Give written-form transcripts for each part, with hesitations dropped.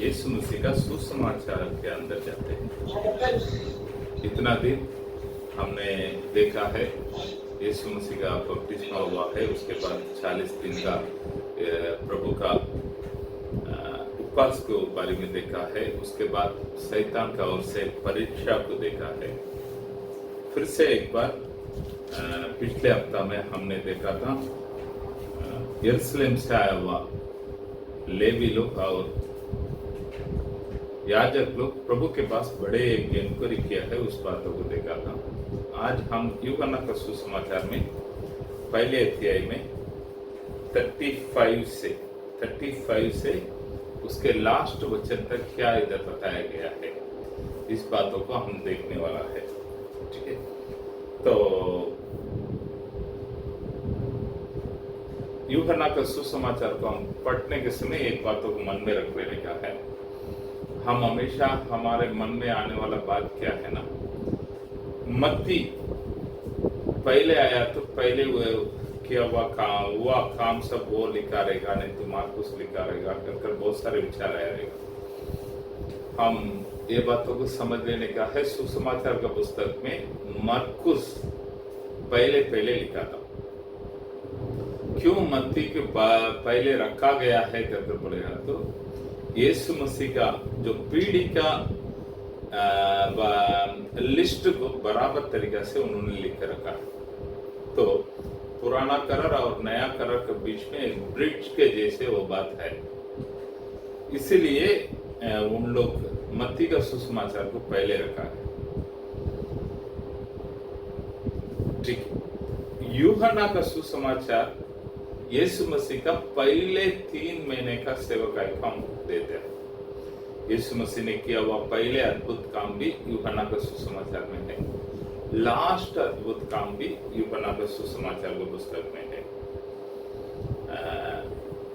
यीशु मसीह का सुसमाचार के अंदर जाते हैं। इतना दिन हमने देखा है यीशु मसीह का बपतिस्मा हुआ है, उसके बाद 40 दिन का प्रभु का उपवास के बारे में देखा है, उसके बाद शैतान का ओर से परीक्षा को देखा है। फिर से एक बार पिछले हफ्ता में हमने देखा था यरूशलेम से आया हुआ लेवी लोग और याजक लोग प्रभु के पास बड़े इंक्वायरी किया है, उस बातों को देखा था। आज हम यूहन्ना का सुसमाचार में पहले अध्याय में 35 से उसके लास्ट वचन तक क्या इधर बताया गया है, इस बातों को हम देखने वाला है। ठीक है, तो यूहन्ना का सुसमाचार को हम पढ़ने के समय एक बातों को मन में रख लेने का है। हम हमेशा हमारे मन में आने वाला बात क्या है ना, मत्ती पहले आया तो पहले किया हुआ काम सब वो लिखा रहेगा, नहीं तो मार्कुस लिखा रहेगा, कर बहुत सारे विचार आया रहेगा। हम ये बातों को समझ लेने का है। सुसमाचार का पुस्तक में मार्कुस पहले लिखा था। क्यों मत्ती के पहले रखा गया है करके बोलेगा तो यीशु मसीह का जो पीढ़ी का लिस्ट को बराबर तरीका से उन्होंने लिख के रखा है। तो पुराना करर और नया करर के बीच में एक ब्रिज के जैसे वो बात है, इसीलिए उन लोग मत्ती का सुसमाचार को पहले रखा है। ठीक, यूहन्ना का सुसमाचार यीशु मसीह का पहले 3 महीने का सेवकाई काम देते हैं। यीशु मसीह ने किया हुआ पहले अद्भुत काम भी यूहन्ना का सुसमाचार में है, लास्ट अद्भुत काम भी यूहन्ना का सुसमाचार की पुस्तक में है।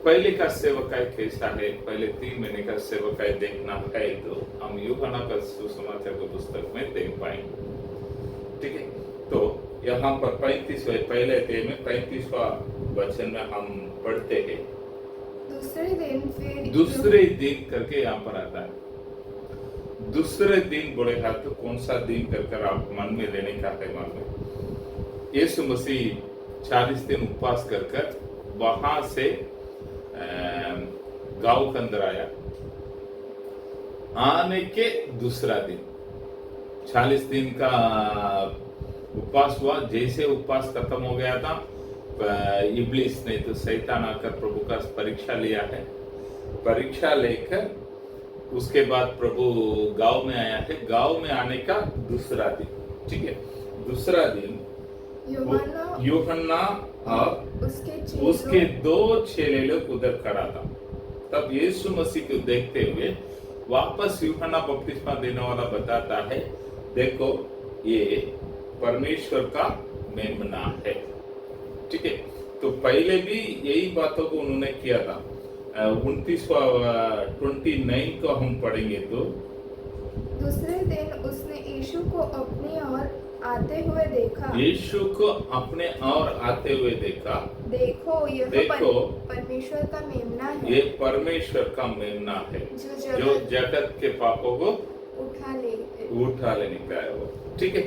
पहले का सेवकाई कैसा है, पहले 3 महीने का सेवकाई देखना है तो हम यूहन्ना का सुसमाचार की पुस्तक में देख पाएंगे। ठीक है, तो यहाँ पर 35वें पहले अध्याय में 35वां वचन में हम पढ़ते हैं, दूसरे दिन करके यहाँ पर आता है। दूसरे दिन बोलेगा तो कौन सा दिन कर आप मन में लेने का है। मान लो यीशु मसीह 40 दिन उपवास कर वहां से गांव के अंदर आया। आने के दूसरा दिन 40 दिन का उपवास हुआ। जैसे उपवास खत्म हो गया था, इब्लिस ने तो शैतान आकर प्रभु का परीक्षा लिया है। परीक्षा लेकर उसके बाद प्रभु गांव में आया है। गांव में आने का दूसरा दिन, ठीक है, दूसरा दिन यूहन्ना और उसके 2 चेले लोग उधर खड़ा था। तब यीशु मसीह को देखते हुए वापस यूहन्ना बपतिस्मा देने वाला बताता है, देखो ये परमेश्वर का मेमना है। ठीक है, तो पहले भी यही बातों को उन्होंने किया था। 29 को हम पढ़ेंगे तो दूसरे दिन उसने यीशु को अपनी ओर आते हुए देखा। यीशु को अपने और आते हुए देखा। देखो यह परमेश्वर का मेमना है। ये परमेश्वर का मेमना है जो जगत के पापों को उठा लेने का है वो। ठीक है,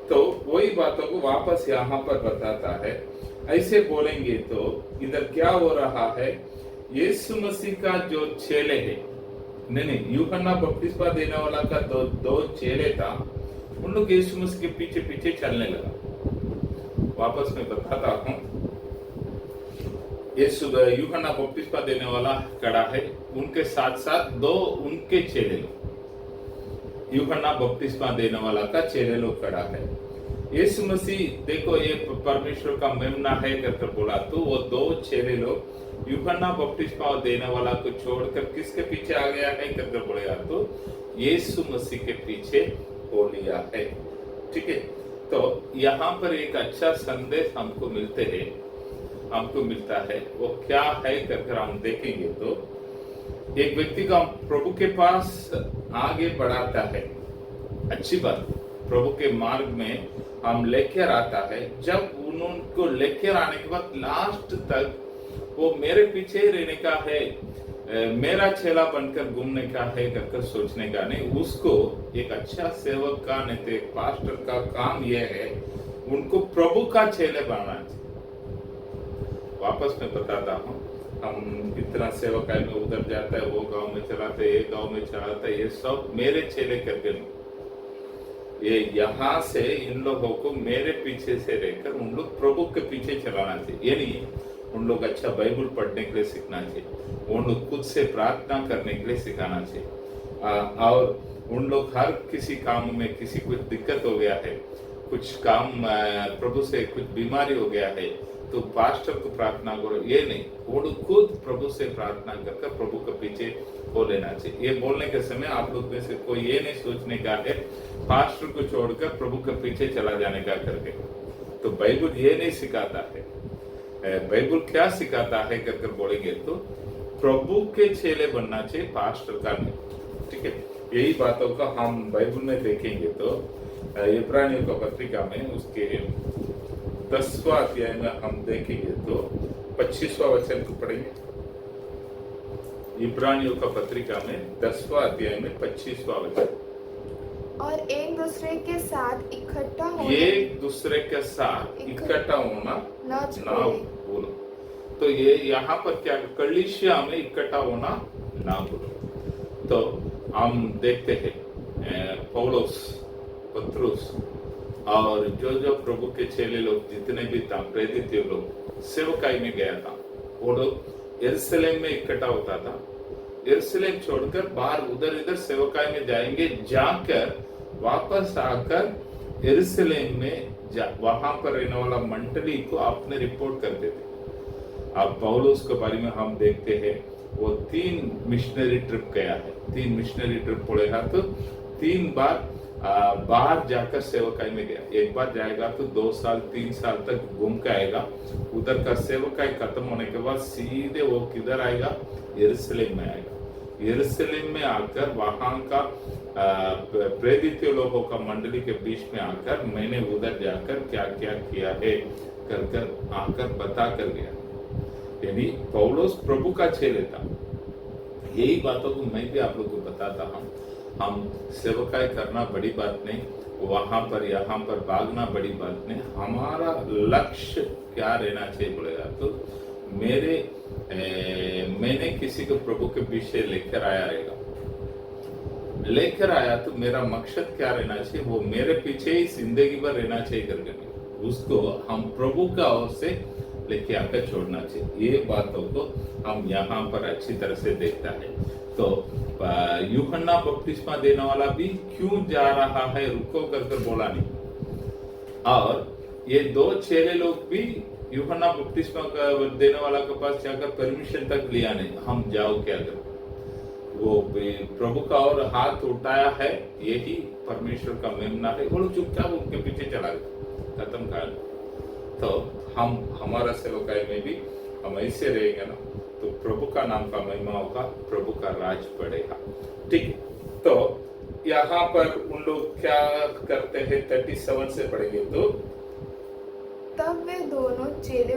तो वही बातों को वापस यहाँ पर बताता है। ऐसे बोलेंगे तो इधर क्या हो रहा है, यीशु मसीह का जो चेले है, नहीं यूहन्ना बपतिस्मा देने वाला का 2 चेले था, उन लोग यीशु मसीह के पीछे पीछे चलने लगा। वापस मैं बताता हूँ, यूहन्ना बपतिस्मा देने वाला खड़ा है, उनके साथ साथ 2 उनके चेले लोग, यूहन्ना बपतिस्मा देने वाला का चेले लोग खड़ा है। यीशु मसीह देखो ये परमेश्वर का मेमना है करके बोला, तो वो 2 चेले लोग यूहन्ना बपतिस्मा देने वाला को छोड़कर किसके पीछे आ गया है करके बोलेगा तो यीशु मसीह के पीछे हो लिया है। ठीक है, तो यहाँ पर एक अच्छा संदेश हमको मिलता है। वो क्या है करके हम देखेंगे तो एक व्यक्ति का प्रभु के पास आगे बढ़ाता है, अच्छी बात, प्रभु के मार्ग में हम लेकर आता है। जब उनको लेकर आने के बाद लास्ट तक वो मेरे पीछे रहने का है, मेरा चेला बनकर घूमने का है कर सोचने का नहीं, उसको एक अच्छा सेवक का नहीं तो एक पास्टर का काम यह है उनको प्रभु का चेले बनाना चाहिए। वापस मैं बताता हूँ, हम इतना सेवकाई में उधर जाता है, वो गांव में चलाते, ये गांव में चलाता है, ये सब मेरे चेले करके नहीं। ये यहाँ से इन लोगों को मेरे पीछे से रहकर उन लोग प्रभु के पीछे चलाना चाहिए। ये नहीं है उन लोग अच्छा बाइबल पढ़ने के लिए सीखना चाहिए, उन लोग खुद से प्रार्थना करने के लिए सिखाना चाहिए। और उन लोग हर किसी काम में किसी कुछ दिक्कत हो गया है, कुछ काम प्रभु से कुछ बीमारी हो गया है तो पास्टर को प्रार्थना करो, ये नहीं, वो लोग खुद प्रभु से प्रार्थना करके प्रभु के पीछे हो लेना चाहिए। ये बोलने के समय आप लोग में से कोई ये नहीं सोचने का है पास्टर को छोड़कर प्रभु के पीछे चला जाने का करके, तो बाइबल ये नहीं सिखाता है। बाइबल क्या सिखाता है कर बोलेंगे तो प्रभु के चेले बनना चाहिए, पास्टर का नहीं। ठीक है, यही बातों का हम बाइबल में देखेंगे तो इब्रानियों का पत्रिका में उसके 10वां अध्याय में हम देखेंगे तो 25वां वचन को पढ़ेंगे। इब्रानियों का पत्रिका में 10वां अध्याय में 25वां वचन। और एक दूसरे के साथ इकट्ठा होना, एक दूसरे के साथ इकट्ठा होना ना ना बोलो। तो ये यहाँ पर क्या, कलीसिया में इकट्ठा होना ना बोलो। तो हम देखते हैं पौलुस, पत्रुस और जो प्रभु के चेले लोग जितने भी था, प्रेरित लोग सेवकाई में गया था, वो लोग यरूशलेम में इकट्ठा होता था। यरूशलेम छोड़कर बाहर उधर इधर सेवकाई में जाएंगे, जाकर वापस आकर यरूशलेम में वहां पर रहने वाला मंडली को आपने रिपोर्ट करते थे। अब पौलुस के बारे में हम देखते हैं, वो 3 मिशनरी ट्रिप गया है, 3 मिशनरी ट्रिप पड़ेगा तो 3 बार बाहर जाकर सेवकाई में गया। एक बार जाएगा तो 2 साल 3 साल तक घूम के आएगा, उधर का सेवकाई खत्म होने के बाद सीधे वो किधर आएगा, यरूशलेम में आएगा। यरूशलेम में आकर वहां का प्रेरित लोगों का मंडली के बीच में आकर मैंने उधर जाकर क्या क्या किया है कर आकर बता कर गया। यानी पौलुस प्रभु का चेले था। यही बातों को मैं भी आप लोग को बताता हूँ। हम सेवकाई करना बड़ी बात नहीं, वहां पर यहाँ पर भागना बड़ी बात नहीं, हमारा लक्ष्य क्या रहना चाहिए बोलेगा तो मैंने किसी को प्रभु के पीछे लेकर आया तो मेरा मकसद क्या रहना चाहिए, वो मेरे पीछे ही जिंदगी भर रहना चाहिए करके उसको हम प्रभु का ओर से लेके आकर छोड़ना चाहिए। ये बातों को हम यहाँ पर अच्छी तरह से देखता है। तो यूहन्ना बपतिस्मा देने वाला भी क्यों जा रहा है रुको कर बोला नहीं, और ये 2 चेले लोग भी यूहन्ना बपतिस्मा देने वाला के पास जाकर परमिशन तक लिया नहीं, हम जाओ क्या करो। वो प्रभु का और हाथ उठाया है, यही परमेश्वर का मेमना है, वो लोग चुपचाप उनके पीछे चला गया, खत्म कर। तो हम हमारा सेवकाई में भी हम ऐसे रहेंगे ना तो प्रभु का नाम का महिमा होगा, प्रभु का राज बढ़ेगा। ठीक, तो यहाँ पर उन लोग क्या करते हैं 37 से पढ़ेंगे तो तब वे दोनों चेले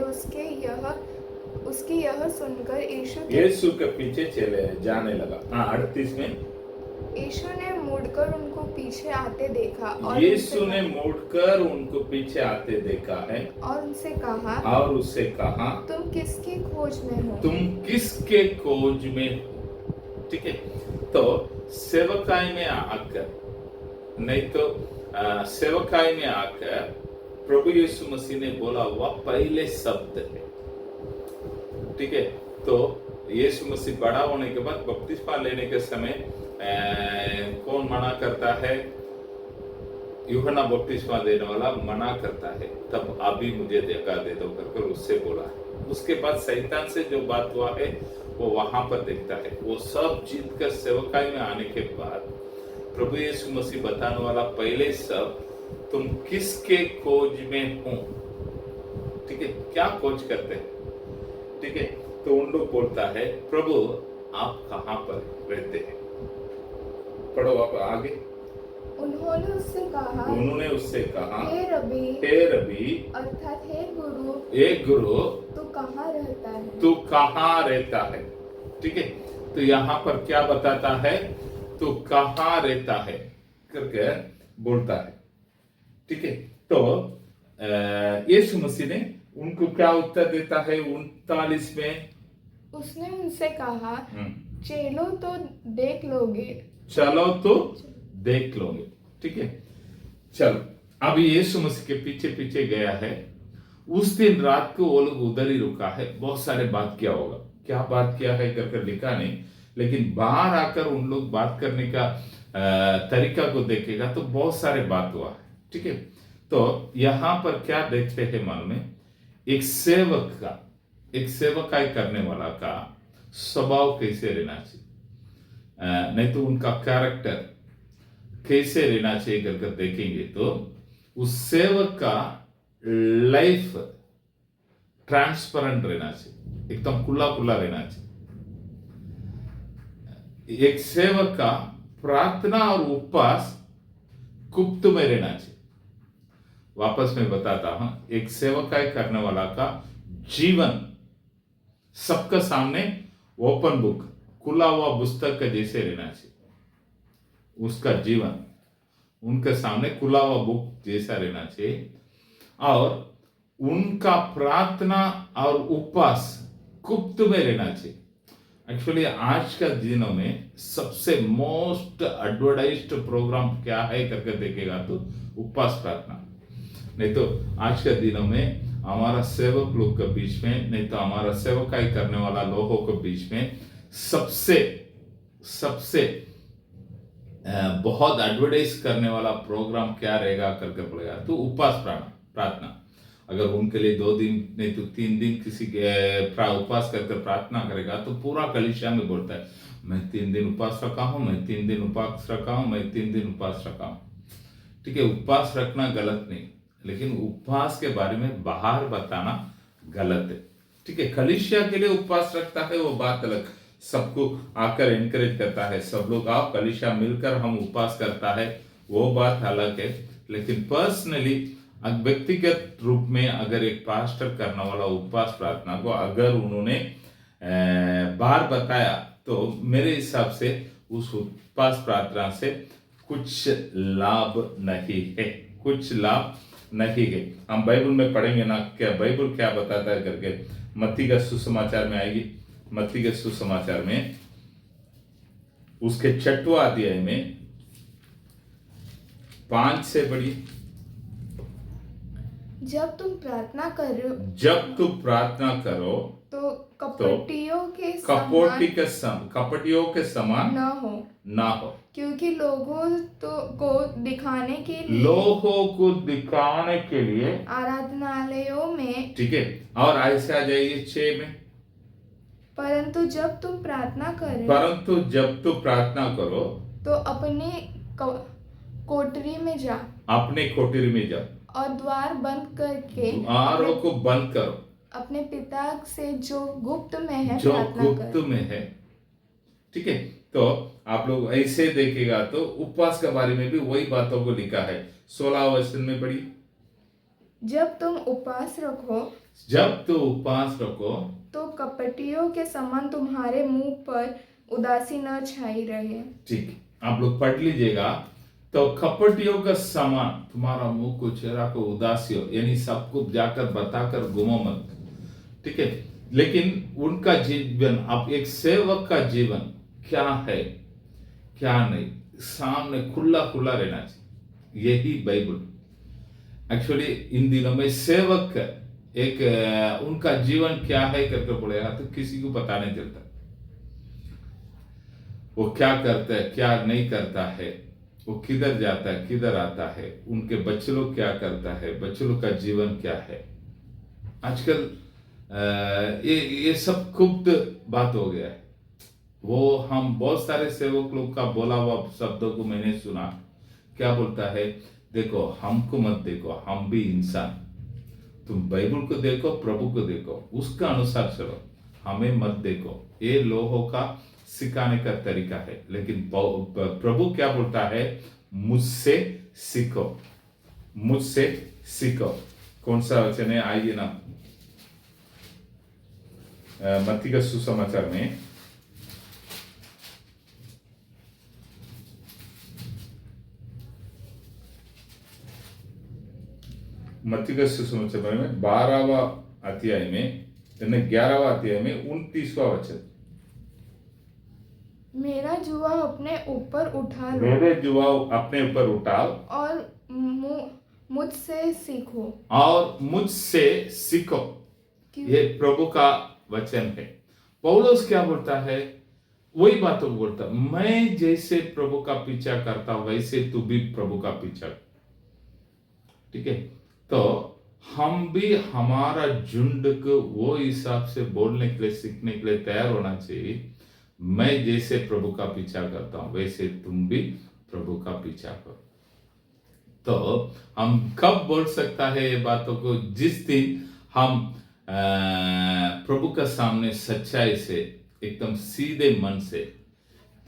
उसकी यह सुनकर यीशु के पीछे चले जाने लगा। हाँ, 38 में यीशु ने मुड़कर उनको पीछे आते देखा और यीशु ने मुड़कर उनको पीछे आते देखा है और उससे कहा तुम किसकी खोज में हो। ठीक है, तो सेवकाई में आकर नहीं तो सेवकाई में आकर प्रभु यीशु मसीह ने बोला हुआ पहले शब्द है। ठीक है, तो यीशु मसीह बड़ा होने के बाद बपतिस्मा लेने के समय कौन मना करता है, यूहन्ना बपतिस्मा देने वाला मना करता है, तब अभी मुझे जगह दे दो करके उससे बोला है। उसके बाद शैतान से जो बात हुआ है वो वहां पर देखता है। वो सब जीत कर सेवकाई में आने के बाद प्रभु यीशु मसीह बताने वाला पहले सब तुम किसके खोज में हो। ठीक है, क्या खोज करते हैं। ठीक है, तो उन लोग बोलता है प्रभु आप कहाँ पर रहते हैं। पढ़ो आप आगे। उन्होंने उससे कहा हे रबी अर्थात हे गुरु तू कहाँ रहता है। ठीक है, तो यहाँ पर क्या बताता है, तो कहाँ रहता है करके बोलता है। ठीक है, तो यीशु मसीह ने उनको क्या उत्तर देता है 39 में? उसने उनसे कहा, हम्म। चलो तो देख लोगे। चलो तो देख लोगे। ठीक है, चलो अभी यीशु मसीह के पीछे पीछे गया है। उस दिन रात को वो लोग उधर ही रुका है। बहुत सारे बात किया होगा, क्या बात किया है कर लिखा नहीं, लेकिन बाहर आकर उन लोग बात करने का तरीका को देखेगा तो बहुत सारे बात हुआ है। ठीक है, तो यहां पर क्या देखते हैं मालूम है, एक सेवकाई करने वाला का स्वभाव कैसे रहना चाहिए, नहीं तो उनका कैरेक्टर कैसे रहना चाहिए कर देखेंगे तो उस सेवक का लाइफ ट्रांसपेरेंट रहना चाहिए, एकदम खुला खुला रहना चाहिए। एक सेवक का प्रार्थना और उपवास गुप्त में रहना चाहिए। वापस मैं बताता हूं, एक सेवकाई करने वाला का जीवन सबके सामने ओपन बुक, खुला हुआ पुस्तक के जैसे रहना चाहिए। उसका जीवन उनके सामने खुला हुआ बुक जैसा रहना चाहिए, और उनका प्रार्थना और उपवास गुप्त में रहना चाहिए। एक्चुअली आज का दिनों में सबसे मोस्ट एडवर्टाइज्ड प्रोग्राम क्या है करके देखेगा तो उपवास प्रार्थना। नहीं तो आज के दिनों में हमारा सेवक लोग के बीच में, नहीं तो हमारा सेवकाई करने वाला लोगों के बीच में सबसे बहुत एडवर्टाइज करने वाला प्रोग्राम क्या रहेगा करके बोलेगा तो उपवास प्रार्थना। अगर उनके लिए 2 दिन नहीं तो 3 दिन किसी के उपवास करके प्रार्थना करेगा तो पूरा कलीसिया में बोलता है, मैं 3 दिन उपवास रखा हूं, मैं 3 दिन उपवास रखा हूं, मैं 3 दिन उपवास रखा हूं। ठीक है, उपवास रखना गलत नहीं, लेकिन उपवास के बारे में बाहर बताना गलत है। ठीक है, कलीसिया के लिए उपवास रखता है वो बात अलग, सबको आकर एनकरेज करता है, सब लोग आओ कलीसिया मिलकर हम उपवास करता है, वो बात अलग है। लेकिन पर्सनली व्यक्तिगत रूप में अगर एक पास्टर करने वाला उपवास प्रार्थना को अगर उन्होंने बाहर बताया तो मेरे हिसाब से उस उपवास प्रार्थना से कुछ लाभ नहीं है, कुछ लाभ नहीं है। हम बाइबल में पढ़ेंगे ना, क्या बाइबल क्या बताता है करके, मत्ती का सुसमाचार में आएगी, मत्ती के सुसमाचार में उसके 6वां अध्याय में 5 से पढ़िए। जब तुम प्रार्थना करो तो कपटियों के समान न हो, क्योंकि लोगों को दिखाने के लिए आराधनालयों में। ठीक है, और ऐसे आ जाइए 6 में, परंतु जब तुम प्रार्थना करो तो अपनी कोठरी में जा, और द्वार बंद करके द्वारों को बंद करो, अपने पिता से जो गुप्त में है ठीक है, तो आप लोग ऐसे देखेगा तो उपवास के बारे में भी वही बातों को लिखा है। 16 वचन में पढ़ी, जब तुम उपवास रखो तो कपटियों के समान तुम्हारे मुंह पर उदासी न छाई रहे। ठीक, आप लोग पढ़ लीजिएगा। तो कपटियों का समान तुम्हारा मुंह को, चेहरा को उदासी हो, यानी सबको जाकर बताकर घुमो मत। ठीक है, लेकिन उनका जीवन, अब एक सेवक का जीवन क्या है क्या नहीं, सामने खुला खुला रहना चाहिए। यही बाइबल एक्चुअली इन दिनों में सेवक एक उनका जीवन क्या है करके बोलेगा तो किसी को पता नहीं चलता, वो क्या करता है क्या नहीं करता है, वो किधर जाता है किधर आता है, उनके बच्चे लोग क्या करता है, बच्चे लोग का जीवन क्या है। आजकल ये सब गुप्त बात हो गया है। वो हम बहुत सारे सेवक लोग का बोला हुआ शब्दों को मैंने सुना, क्या बोलता है, देखो हमको मत देखो, हम भी इंसान, तुम बाइबल को देखो, प्रभु को देखो, उसका अनुसार चलो, हमें मत देखो। ये लोगों का सिखाने का तरीका है। लेकिन प्रभु क्या बोलता है, मुझसे सीखो। कौन सा वचन है, आइए ना, मत्ती का सुसमाचार में मत्ती का सुसमाचार में 12वां अध्याय में 11वां अध्याय में 29वां वचन, मेरा जुआ अपने ऊपर उठा लो मेरे जुआ अपने ऊपर उठाओ और मुझसे सीखो और मुझसे सीखो। कि ये प्रभु का वचन है। पौलुस क्या बोलता है? वही बातों को बोलता, मैं जैसे प्रभु का पीछा करता हूं वैसे तू भी प्रभु का पीछा कर। ठीक है, तो हम भी हमारा झुंड को वो हिसाब से बोलने के लिए सीखने के लिए तैयार होना चाहिए। मैं जैसे प्रभु का पीछा करता हूं वैसे तुम भी प्रभु का पीछा करो। तो हम कब बोल सकता है ये बातों को? जिस दिन हम प्रभु का सामने सच्चाई से, एकदम सीधे मन से,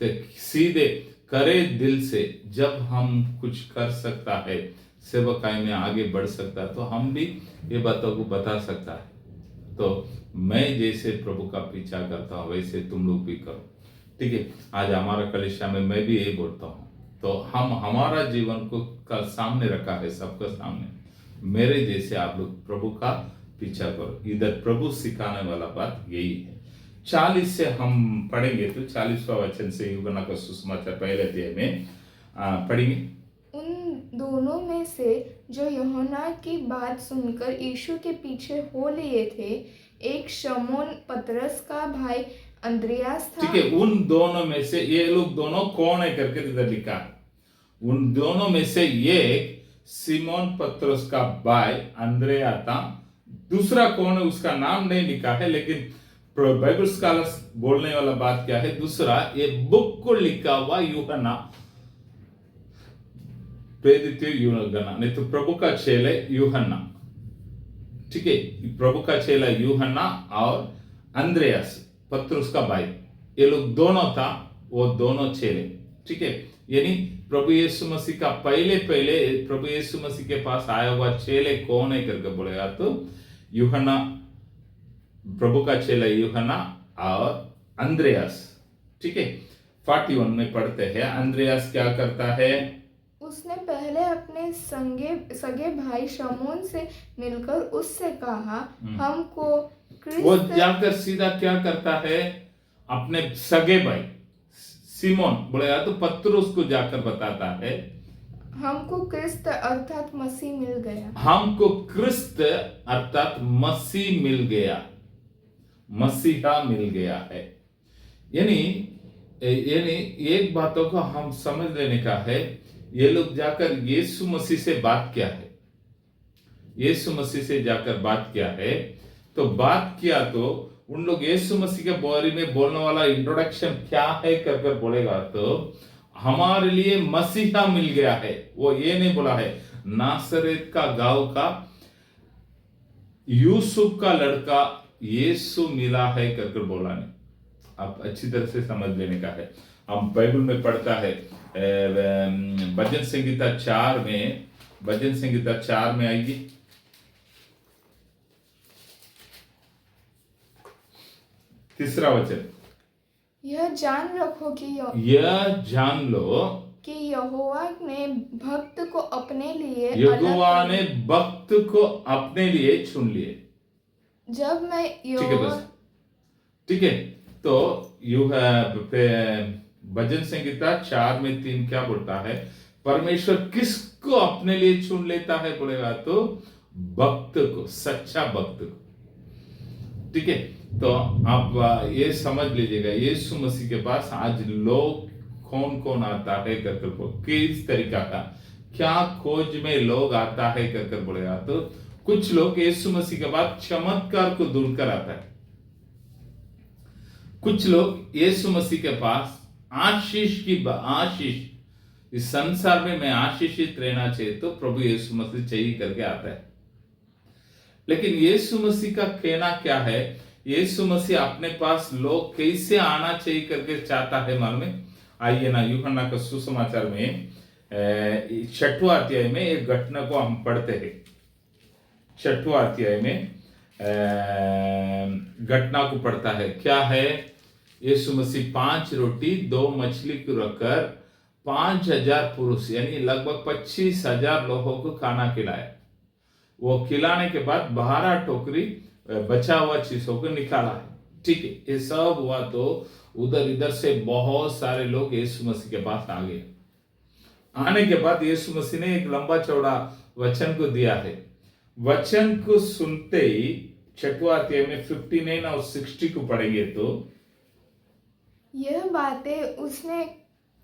तो सीधे करे दिल से जब हम कुछ कर सकता है, सेवकाई में आगे बढ़ सकता है, तो हम भी ये बातों को बता सकता है। तो मैं जैसे प्रभु का पीछा करता हूँ वैसे तुम लोग भी करो। ठीक है, आज हमारा कलीसिया में मैं भी यही बोलता हूँ। तो हम हमारा जीवन को का सामने रखा है, सबका सामने, मेरे जैसे आप लोग प्रभु का पीछा करो। इधर प्रभु सिखाने वाला बात यही है। 40 से हम पढ़ेंगे, तो 40वां वचन से यूहन्ना का सुसमाचार पहले अध्याय में पढ़ेंगे। उन दोनों में से जो यूहन्ना की बात सुनकर यीशु के पीछे हो लिए थे, एक शमौन पतरस का भाई अंद्रियास था। ठीक है, उन दोनों में से, ये लोग दोनों कौन है करके इधर लिखा है। उन दोनों में से एक सिमोन पतरस का भाई अंद्रिया था। दूसरा कौन है उसका नाम नहीं लिखा है, लेकिन बाइबल स्कॉलर्स बोलने वाला बात क्या है, दूसरा ये बुक को लिखा हुआ यूहन्ना, प्रेरित यूहन्ना, नहीं तो प्रभु का चेले यूहन्ना। ठीक है, प्रभु का चेला यूहन्ना और अंद्रियास पतरस का भाई, ये लोग दोनों था, वो दोनों चेले। ठीक है, यानी प्रभु यीशु मसीह का पहले प्रभु यीशु मसीह के पास आया हुआ चेले कौन है करके बोलेगा तो यूहन्ना, प्रभु का चेला यूहन्ना और अंद्रियास। ठीक है, 41 में पढ़ते हैं, अंद्रियास क्या करता है? उसने पहले अपने सगे भाई शमौन से मिलकर उससे कहा, हमको वो जाकर सीधा क्या करता है? अपने सगे भाई सिमोन बोलेगा तो पतरस को जाकर बताता है, हमको क्रिस्त अर्थात मसीह मिल गया। हमको क्रिस्त अर्थात मसीह मिल गया, मसीहा मिल गया है। यानी एक बातों को हम समझ लेने का है। ये लोग जाकर यीशु मसीह से बात किया है, यीशु मसीह से जाकर बात किया है। तो बात किया तो उन लोग यीशु मसीह के बारे में बोलने वाला इंट्रोडक्शन क्या है कर बोलेगा तो हमारे लिए मसीहा मिल गया है। वो ये नहीं बोला है नासरेत का गांव का यूसुफ का लड़का यीशु मिला है कर बोला नहीं। आप अच्छी तरह से समझ लेने का है। हम बाइबल में पढ़ता है भजन संहिता 4 में, भजन संहिता 4 में आएगी, तीसरा वचन, यह जान लो कि यहोवा ने भक्त को अपने लिए यहोवा ने भक्त को अपने लिए चुन लिए। जब मैं ठीक है, तो भजन संहिता 4 में 3 क्या बोलता है? परमेश्वर किसको अपने लिए चुन लेता है बोलेगा तो भक्त को, सच्चा भक्त को। ठीक है, तो आप ये समझ लीजिएगा यीशु मसीह के पास आज लोग कौन कौन आता है कर किस तरीका का, क्या खोज में लोग आता है कर बोलेगा तो कुछ लोग यीशु मसीह के बाद चमत्कार को ढूंढकर आता है। कुछ लोग यीशु मसीह के पास आशीष इस संसार में मैं आशीषित रहना चाहिए तो प्रभु यीशु मसीह चाहिए करके आता है। लेकिन यीशु मसीह का कहना क्या है? यीशु मसीह अपने पास लोग कैसे आना चाहिए करके चाहता है मालूम है? आइए ना, यूहन्ना का सुसमाचार में 6वां अध्याय में एक घटना को हम पढ़ते हैं। 6वां अध्याय में घटना को पढ़ता है। क्या है? यीशु मसीह 5 रोटी 2 मछली को रखकर 5000 पुरुष यानी लगभग 25,000 लोगों को खाना खिलाया। वो खिलाने के बाद 12 टोकरी बचा हुआ चीजों को निकाला है। ठीक है, ये सब हुआ तो उधर इधर से बहुत सारे लोग यीशु मसीह के पास आ गए। आने के बाद यीशु मसीह ने एक लंबा चौड़ा वचन को दिया है। वचन को सुनते ही 6वां अध्याय में 59 और 60 को पढ़ेंगे तो यह बातें उसने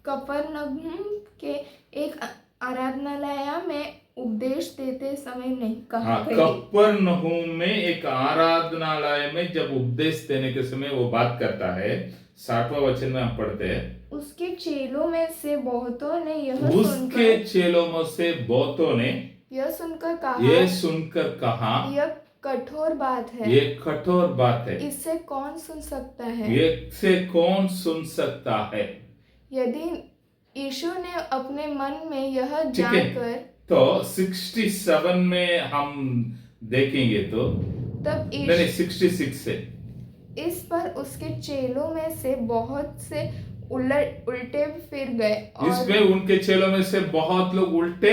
कफरनहूम के एक आराधनालय में उपदेश देते समय नहीं कहा हाँ, गई। कफरनहूम में एक आराधनालय में जब उपदेश देने के समय वो बात करता है। 60वां वचन में हम पढ़ते हैं, उसके चेलों में से बहुतों ने उसके चेलों में से बहुतों ने यह सुनकर कहा यह कठोर बात है, ये कठोर बात है, इससे कौन सुन सकता है। इससे कौन सुन सकता है। यदि यीशु ने अपने मन में यह जानकर, तो 67 में हम देखेंगे तो तब नहीं 66 से इस पर उसके चेलों में से बहुत से उल्टे फिर गए इसमें उनके चेलों में से बहुत लोग उल्टे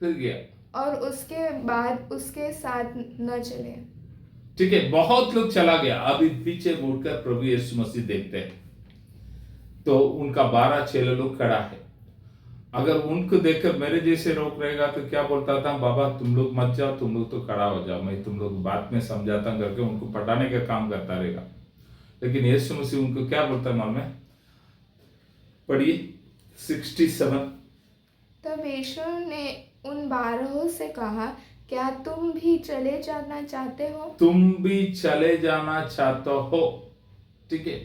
फिर गया और उसके बाद उसके साथ न चले। ठीक है, बहुत लोग चला गया। अभी पीछे मुड़कर प्रभु यीशु मसीह देखते हैं तो उनका 12 चेले लोग खड़ा है। अगर उनको देखकर मेरे जैसे रोक रहेगा तो क्या बोलता था, बाबा तुम लोग मत जाओ, तुम लोग तो खड़ा हो जाओ, मैं तुम लोग बात में समझाता हूं करके उनको पटाने का काम करता रहेगा। लेकिन यीशु मसीह उनको क्या बोलता है मालूम है? पढ़िए 67। तब यीशु ने उन 12 से कहा, क्या तुम भी चले जाना चाहते हो? तुम भी चले जाना चाहते हो। ठीक है,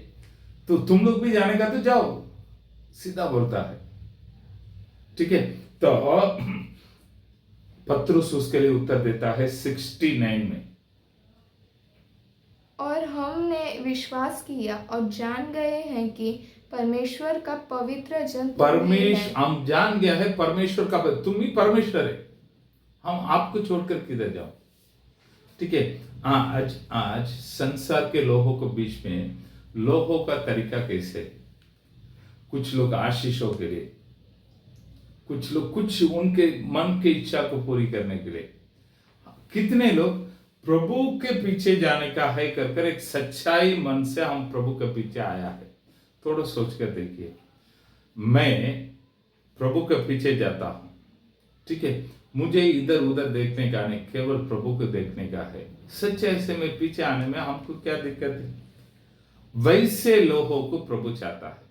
तो तुम लोग भी जाने का तो जाओ, सीधा बोलता है। ठीक है, तो पत्रुस उसके लिए उत्तर देता है 69 में, और हमने विश्वास किया और जान गए हैं कि परमेश्वर का पवित्र जन हम जान गया है परमेश्वर का, तुम ही परमेश्वर है, हम आपको छोड़कर किधर जाओ। ठीक है, आज संसार के लोगों के बीच में लोगों का तरीका कैसे? कुछ लोग आशीषों के लिए, कुछ लोग कुछ उनके मन की इच्छा को पूरी करने के लिए, कितने लोग प्रभु के पीछे जाने का है कर एक सच्चाई मन से हम प्रभु के पीछे आया है। थोड़ा सोच कर देखिए, मैं प्रभु के पीछे जाता हूं, ठीक है, मुझे इधर उधर देखने का नहीं, केवल प्रभु को देखने का है। सच्चाई से मैं पीछे आने में हमको क्या दिक्कत है? वैसे लोगों को प्रभु चाहता है,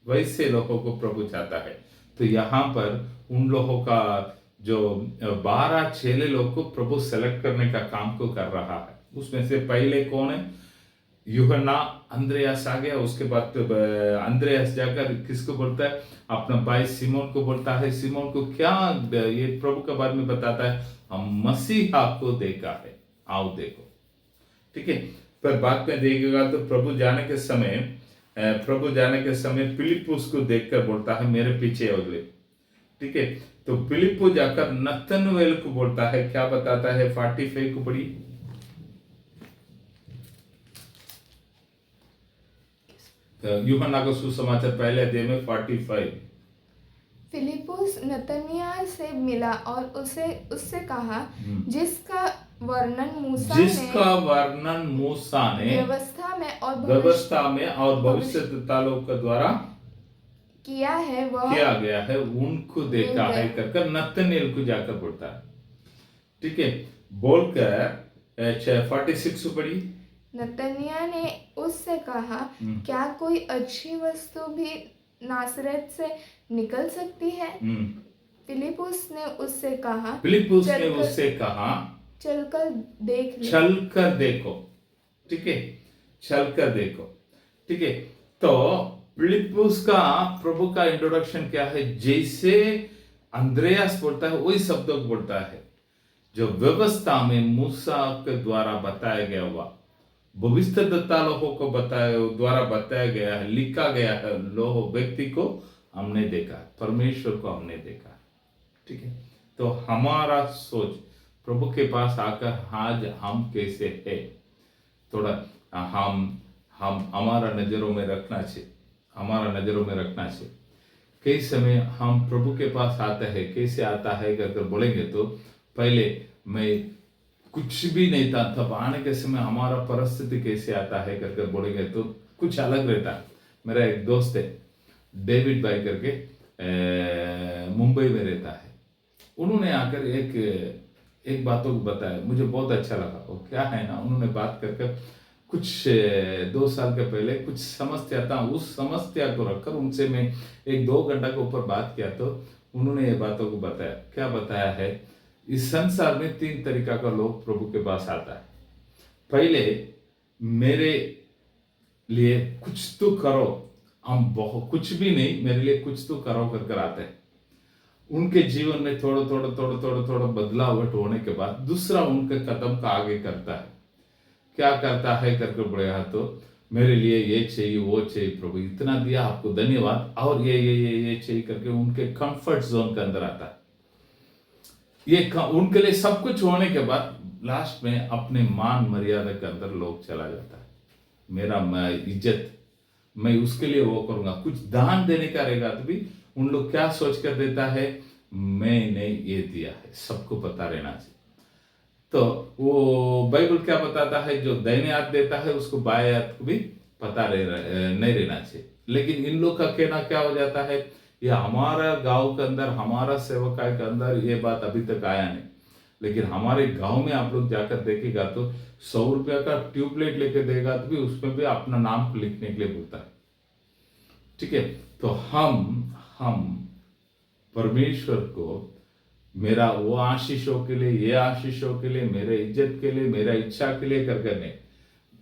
वैसे लोगों को प्रभु चाहता है। तो यहाँ पर उन लोगों का जो 12 चेले लोग को प्रभु सेलेक्ट करने का काम को कर रहा है। उसमें से पहले कौन है? यूहन्ना, अंद्रयास आ गया। उसके बाद अंद्रयास जाकर किसको बोलता है? अपना भाई सिमोन को बोलता है। सिमोन को क्या ये प्रभु के बारे में बताता है? हम मसीहा को देखा है, आओ देखो। ठीक है, पर बाद में देखेगा तो प्रभु जाने के समय फिलिप्पुस को देखकर बोलता है मेरे पीछे अगले। ठीक है, तो फिलिप्पु जाकर नतनवेल को बोलता है, क्या बताता है? 45 को पढ़ी। यूहन्ना का सुसमाचार पहले अध्याय में 45। फिलिप्पुस नतनियाल से मिला और उससे कहा, जिसका वर्णन मूसा ने व्यवस्था में और भविष्यद्वक्ताओं के द्वारा किया गया है, उनको देखा है कर नतनएल को जाकर बोलता है। ठीक है, बोलकर 46 पढ़ी। नतनिया ने उससे कहा, क्या कोई अच्छी वस्तु भी नासरत से निकल सकती है? फिलिप्पुस ने उससे कहा, चलकर देखो। ठीक है, चलकर देखो। ठीक है, तो फिलिप्पुस का प्रभु का इंट्रोडक्शन क्या है? जैसे अंद्रयास बोलता है वही शब्दों को बोलता है, जो व्यवस्था में मूसा के द्वारा बताया गया हुआ, भविष्यद्वक्ता लोगों को द्वारा बताया गया है, लिखा गया है, लोग व्यक्ति को हमने देखा, परमेश्वर को हमने देखा। ठीक है, तो हमारा सोच प्रभु के पास आकर आज हम कैसे है, थोड़ा हम हमारा नजरों में रखना चाहिए, कई समय हम प्रभु के पास आते हैं, कैसे आता है अगर बोलेंगे तो पहले मैं कुछ भी नहीं था। तब आने के समय हमारा परिस्थिति कैसे आता है करके बोलेंगे तो कुछ अलग रहता है। मेरा एक दोस्त है डेविड भाई करके, मुंबई में रहता है। उन्होंने आकर एक बातों को बताया, मुझे बहुत अच्छा लगा। वो क्या है ना, उन्होंने बात करके कुछ 2 साल के पहले कुछ समस्या था, उस समस्या को रखकर उनसे मैं 1-2 घंटा के ऊपर बात किया तो उन्होंने ये बातों को बताया। क्या बताया है, इस संसार में 3 तरीका का लोग प्रभु के पास आता है। पहले मेरे लिए कुछ तो करो, हम बहुत कुछ भी नहीं, मेरे लिए कुछ तो करो कर आते हैं। उनके जीवन में थोड़ा बदलावट होने के बाद दूसरा उनके कदम का आगे करता है। क्या करता है करके बोलेगा तो मेरे लिए ये चाहिए वो चाहिए, प्रभु इतना दिया आपको धन्यवाद, और ये चाहिए करके उनके कंफर्ट जोन के अंदर आता है। उनके लिए सब कुछ होने के बाद लास्ट में अपने मान मर्यादा के अंदर लोग चला जाता है। मेरा इज्जत मैं उसके लिए वो करूंगा, कुछ दान देने का रहेगा तो भी उन लोग क्या सोच कर देता है, मैंने ये दिया है, सबको पता रहना चाहिए। तो वो बाइबल क्या बताता है, जो दाहिने हाथ देता है उसको बाएं हाथ को भी पता नहीं रहना चाहिए। लेकिन इन लोग का कहना क्या हो जाता है, ये हमारा गांव के अंदर, हमारा सेवकाई के अंदर ये बात अभी तक आया नहीं। लेकिन हमारे गांव में आप लोग जाकर देखेगा तो 100 रुपया का ट्यूबलाइट लेके देगा तो भी उसमें भी अपना नाम को लिखने के लिए बोलता है। ठीक है, तो हम परमेश्वर को मेरा वो आशीषों के लिए, ये आशीषों के लिए, मेरे इज्जत के लिए, मेरा इच्छा के लिए कर नहीं,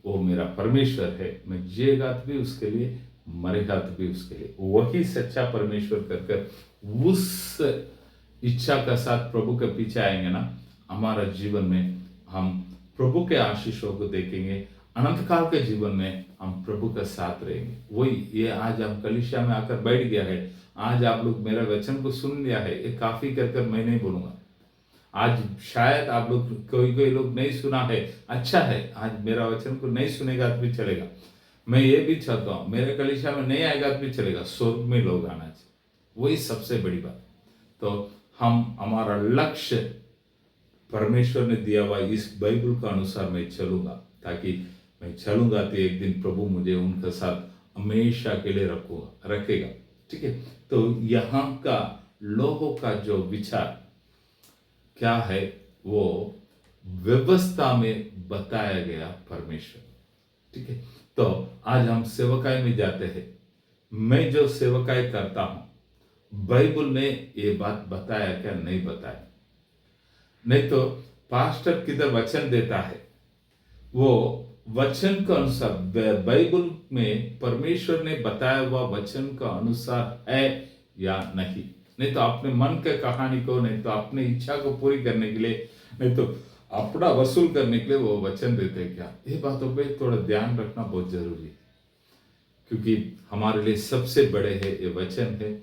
वो मेरा परमेश्वर है। मैं जिएगा तो भी उसके लिए, मरेगा तो भी उसके लिए। वही सच्चा परमेश्वर कर उस इच्छा का साथ प्रभु के पीछे आएंगे ना, हमारा जीवन में हम प्रभु के आशीषों को देखेंगे। अनंत काल के जीवन में हम प्रभु के साथ रहेंगे। वही ये आज हम कलीसिया में आकर बैठ गया है, आज आप लोग मेरा वचन को सुन लिया है, ये काफी कर मैं नहीं बोलूंगा। आज शायद आप लोग कोई लोग नहीं सुना है, अच्छा है, आज मेरा वचन को नहीं सुनेगा तो भी चलेगा। मैं ये भी चाहता हूँ मेरे कलीसिया में नहीं आएगा तो भी चलेगा, स्वर्ग में लोग आना चाहिए, वही सबसे बड़ी बात। तो हमारा लक्ष्य परमेश्वर ने दिया हुआ इस बाइबल के अनुसार मैं चलूंगा, ताकि मैं चलूंगा तो एक दिन प्रभु मुझे उनके साथ हमेशा के लिए रखेगा। ठीक है, तो यहाँ का लोगों का जो विचार क्या है, वो व्यवस्था में बताया गया परमेश्वर। ठीक है, तो आज हम सेवकाई में जाते हैं। मैं जो सेवकाई करता हूं, बाइबल ने ये बात बताया क्या, नहीं बताया। नहीं तो पास्टर किधर वचन देता है, वो वचन के अनुसार, बाइबल में परमेश्वर ने बताया हुआ वचन का अनुसार है या नहीं। नहीं तो अपने मन के कहानी को, नहीं तो अपनी इच्छा को पूरी करने के लिए, नहीं तो अपना वसूल करने के लिए वो वचन देते हैं क्या। ये बातों पे थोड़ा ध्यान रखना बहुत जरूरी है, क्योंकि हमारे लिए सबसे बड़े है ये वचन है।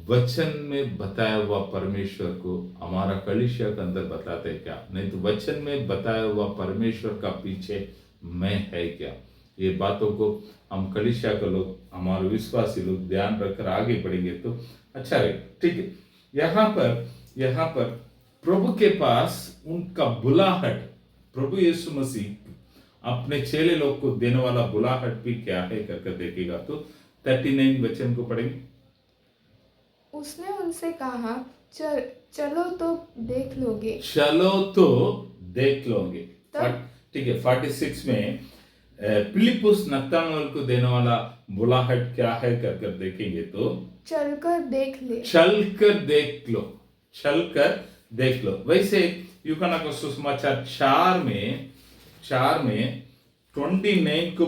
वचन में बताया हुआ परमेश्वर को हमारा कलीसिया के अंदर बताते हैं क्या, नहीं तो वचन में बताया हुआ परमेश्वर का पीछे मैं है क्या। ये बातों को हम कलीसिया के लोग, हमारे विश्वासी लोग ध्यान रखकर आगे बढ़ेंगे तो अच्छा रहे। ठीक है, यहाँ पर प्रभु के पास उनका बुलाहट, प्रभु यीशु मसीह अपने चेले लोग को देने वाला बुलाहट भी क्या है करके देखेगा तो 39 वचन को पढ़ेंगे। उसने उनसे कहा, चलो तो देख लोगे। चलो तो देख लोगे। तब ठीक है, 46 में फिलिपुस नतनाएल को देने वाला बुलाहट क्या है कर देखेंगे तो चलकर देख ले। चलकर देख लो, चलकर देख लो। वैसे यूहन्ना का सुसमाचार 4 में 29 को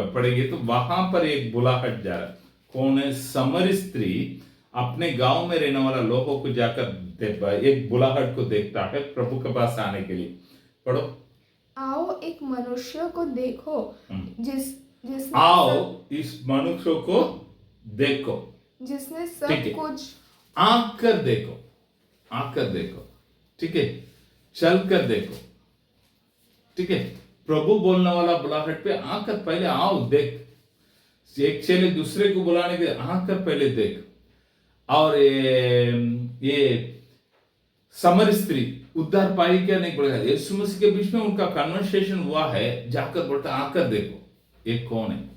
पढ़ेंगे तो वहां पर एक बुलाहट जा रहा है। कौन है? समरी स्त्री अपने गांव में रहने वाला लोगों को जाकर एक बुलाहट को देखता है प्रभु के पास आने के लिए। पढ़ो। आओ एक मनुष्य को देखो जिसने इस मनुष्य को देखो, जिसने सब कुछ। आकर देखो। ठीक है, चलकर देखो। ठीक है, प्रभु बोलने वाला बुलाहट पे आकर पहले आओ देख। एक चेले दूसरे को बुलाने के आकर पहले देख। और ये समरी स्त्री उद्धार पाई क्या नहीं पड़ेगा। यीशु मसीह के बीच में उनका कन्वर्सेशन हुआ है, जाकर बोलता आकर देखो ये कौन है।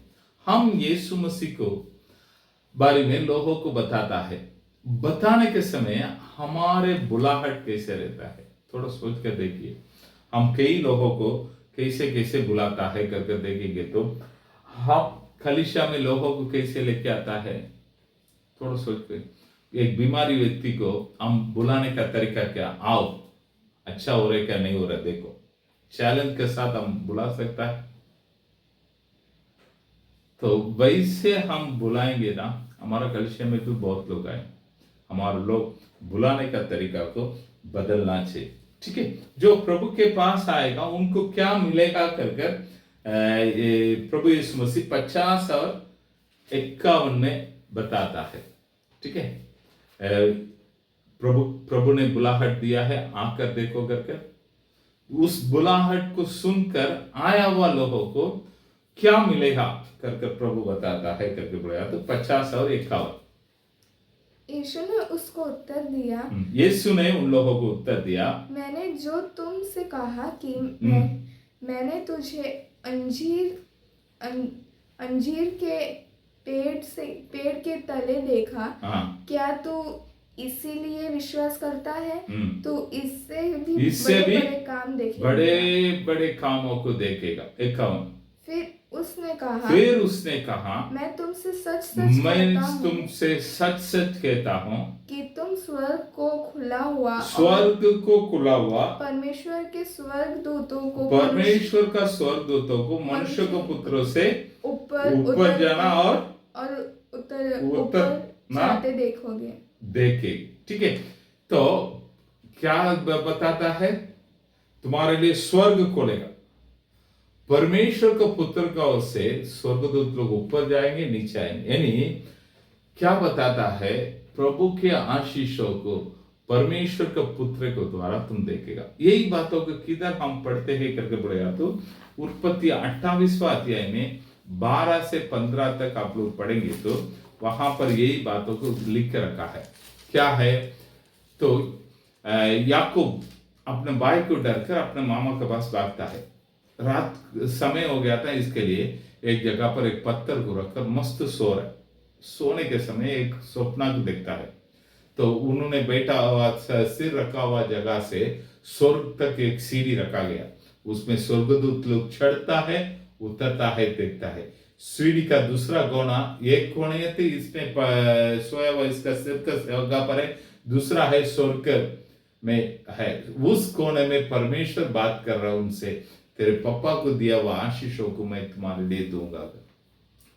हम यीशु मसीह को बारे में लोगों को बताता है, बताने के समय हमारे बुलाहट कैसे रहता है थोड़ा सोच कर देखिए। हम कई लोगों को कैसे कैसे बुलाता है करके देखेंगे तो हम कलीसिया में लोगों को कैसे लेके आता है थोड़ा सोच कर। एक बीमारी व्यक्ति को हम बुलाने का तरीका क्या, आओ अच्छा हो रहा है क्या नहीं हो रहा देखो, चैलेंज के साथ हम बुला सकता है। तो वैसे हम बुलाएंगे ना, हमारा कलीसिया में तो बहुत लोग आए, हमारे लोग बुलाने का तरीका को बदलना चाहिए। ठीक है, जो प्रभु के पास आएगा उनको क्या मिलेगा कर प्रभु यीशु मसीह 50 और 51 में बताता है। ठीक है, प्रभु ने बुलाहट दिया है आकर देखो करके, उस बुलाहट को सुनकर आया हुआ लोगों को क्या मिलेगा करके प्रभु बताता है करके बोला। तो 50 और 51 यीशु ने उसको उत्तर दिया, यीशु ने उन लोगों को उत्तर दिया, मैंने जो तुमसे कहा कि मैंने तुझे अंजीर के पेड़ के तले देखा, क्या तू इसीलिए विश्वास करता है? तो इससे भी बड़े काम देखेगा, बड़े बड़े कामों को देखेगा। 51 फिर उसने कहा मैं तुमसे सच सच कहता हूँ कि तुम स्वर्ग को खुला हुआ परमेश्वर का स्वर्गदूतों को मनुष्य को पुत्रों से ऊपर जाना और ऊपर जाते देखोगे। ठीक है, तो क्या बताता है, तुम्हारे लिए स्वर्ग खोलेगा, परमेश्वर का पुत्र का ओर से स्वर्गदूत लोग ऊपर जाएंगे नीचे आएंगे। यानी क्या बताता है, प्रभु के आशीषों को परमेश्वर का पुत्र को द्वारा तुम देखेगा। यही बातों को किधर हम पढ़ते हैं करके बोलेगा तो उत्पत्ति 28वां अध्याय में 12 से 15 तक आप लोग पढ़ेंगे तो वहां पर यही बातों को लिख रखा है। क्या है तो याकूब अपने भाई को डरकर अपने मामा के पास भागता है। रात समय हो गया था, इसके लिए एक जगह पर एक पत्थर को रखकर मस्त सो रहा है। सोने के समय एक स्वप्न को देखता है, तो उन्होंने बैठा हुआ सिर रखा हुआ जगह से स्वर्ग तक एक सीढ़ी रखा गया, उसमें स्वर्गदूत लोग चढ़ता है उतरता है देखता है। सीढ़ी का दूसरा कोना, एक कोने थे इसमें सोया हुआ इसका सिर का जगह पर है, दूसरा है स्वर्ग में है, उस कोने में परमेश्वर बात कर रहा है उनसे, तेरे पापा को दिया हुआ आशीषों को मैं तुम्हारे लिए दूंगा।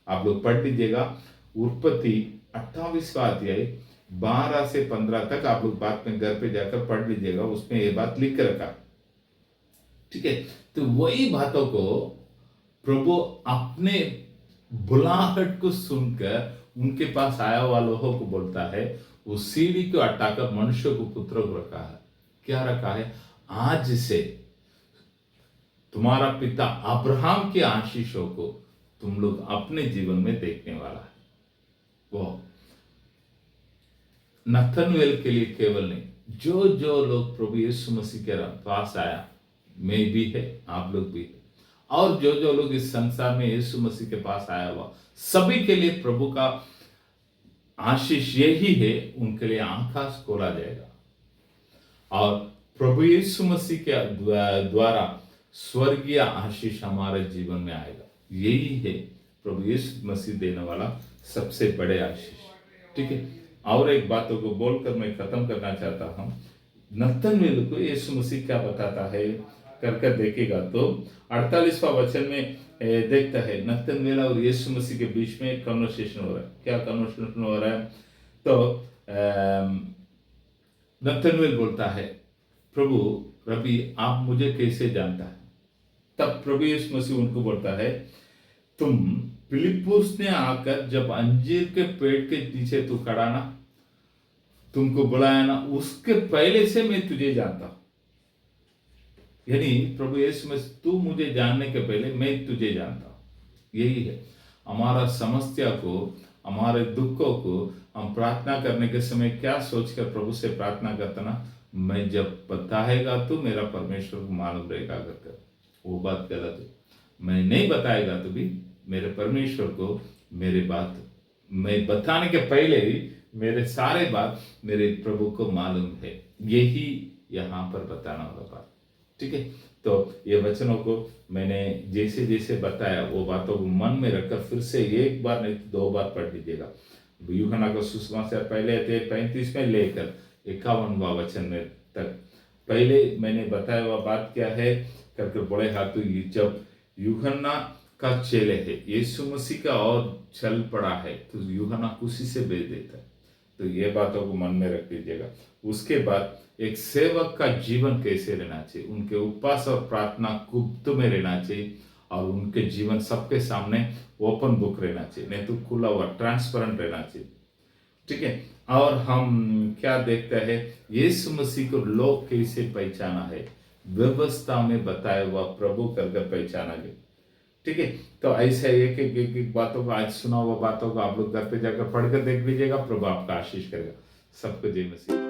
आप लोग पढ़ लीजिएगा उत्पत्ति 28वां अध्याय 12 से 15 तक, आप लोग बात में घर पे जाकर पढ़ लीजिएगा, उसमें ये बात लिख रखा। ठीक है, तो वही बातों को प्रभु अपने बुलाहट को सुनकर उनके पास आया हुआ लोगों को बोलता है, उस सीढ़ी को हटाकर मनुष्य को पुत्र को रखा है। क्या रखा है, आज से तुम्हारा पिता अब्राहम के आशीषों को तुम लोग अपने जीवन में देखने वाला है। वो नथनवेल के लिए केवल नहीं, जो जो लोग प्रभु यीशु मसीह के पास आया, मैं भी है आप लोग भी है, और जो जो लोग इस संसार में यीशु मसीह के पास आया हुआ सभी के लिए प्रभु का आशीष यही है, उनके लिए आकाश खोला जाएगा और प्रभु यीशु मसीह के द्वारा स्वर्गीय आशीष हमारे जीवन में आएगा। यही है प्रभु यीशु मसीह देने वाला सबसे बड़े आशीष। ठीक है, और एक बातों को बोलकर मैं खत्म करना चाहता हूं। नतनवेल को यीशु मसीह क्या बताता है करके देखेगा तो 48वां वचन में देखता है, नतनवेल और यीशु मसीह के बीच में कन्वर्सेशन हो रहा है। क्या कन्वर्सेशन हो रहा है तो नतनवेल बोलता है, प्रभु रबी आप मुझे कैसे जानता है? तब प्रभु यीशु मसीह उनको बोलता है, तुम फिलिप्पुस ने आकर जब अंजीर के पेड़ के नीचे तू खड़ा ना, तुमको बुलाया ना, उसके पहले से मैं तुझे जानता हूं। यानी प्रभु यीशु मसीह, तू मुझे जानने के पहले मैं तुझे जानता हूं। यही है हमारा समस्या को, हमारे दुखों को हम प्रार्थना करने के समय क्या सोचकर प्रभु से प्रार्थना करते ना, मैं जब बताएगा तो मेरा परमेश्वर को मालूम रहेगा अगर वो बात गलत है। मैं नहीं बताएगा तो भी मेरे परमेश्वर को मेरे बात मैं बताने के पहले ही मेरे सारे बात मेरे प्रभु को मालूम है। यही यहाँ पर बताना वाला बात, ठीक है। तो ये वचनों को मैंने जैसे जैसे बताया वो बातों को मन में रखकर फिर से एक बार नहीं तो 2 बार पढ़ लीजिएगा। यूहन्ना का सुसमाचार पहले थे 35 में लेकर 51वां वचन में तक। पहले मैंने बताया हुआ बात क्या है करके बड़े हाथों जब यूहन्ना का चेले है यीशु मसीह का और चल पड़ा है तो यूहन्ना खुशी से भेज देता है। तो ये बातों को मन में रख लीजिएगा। उसके बाद एक सेवक का जीवन कैसे रहना चाहिए, उनके उपवास और प्रार्थना गुप्त में रहना चाहिए और उनके जीवन सबके सामने ओपन बुक रहना चाहिए, नहीं तो खुला हुआ ट्रांसपेरेंट रहना चाहिए, ठीक है। और हम क्या देखते हैं यीशु मसीह को लोग कैसे पहचाना है, व्यवस्था में बताया हुआ प्रभु करके पहचाना गया, ठीक है। तो ऐसे एक बातों को आज सुना हुआ बातों को आप लोग घर पे जाकर पढ़कर देख लीजिएगा। प्रभु आपका आशीष करेगा। सबको जय मसीह।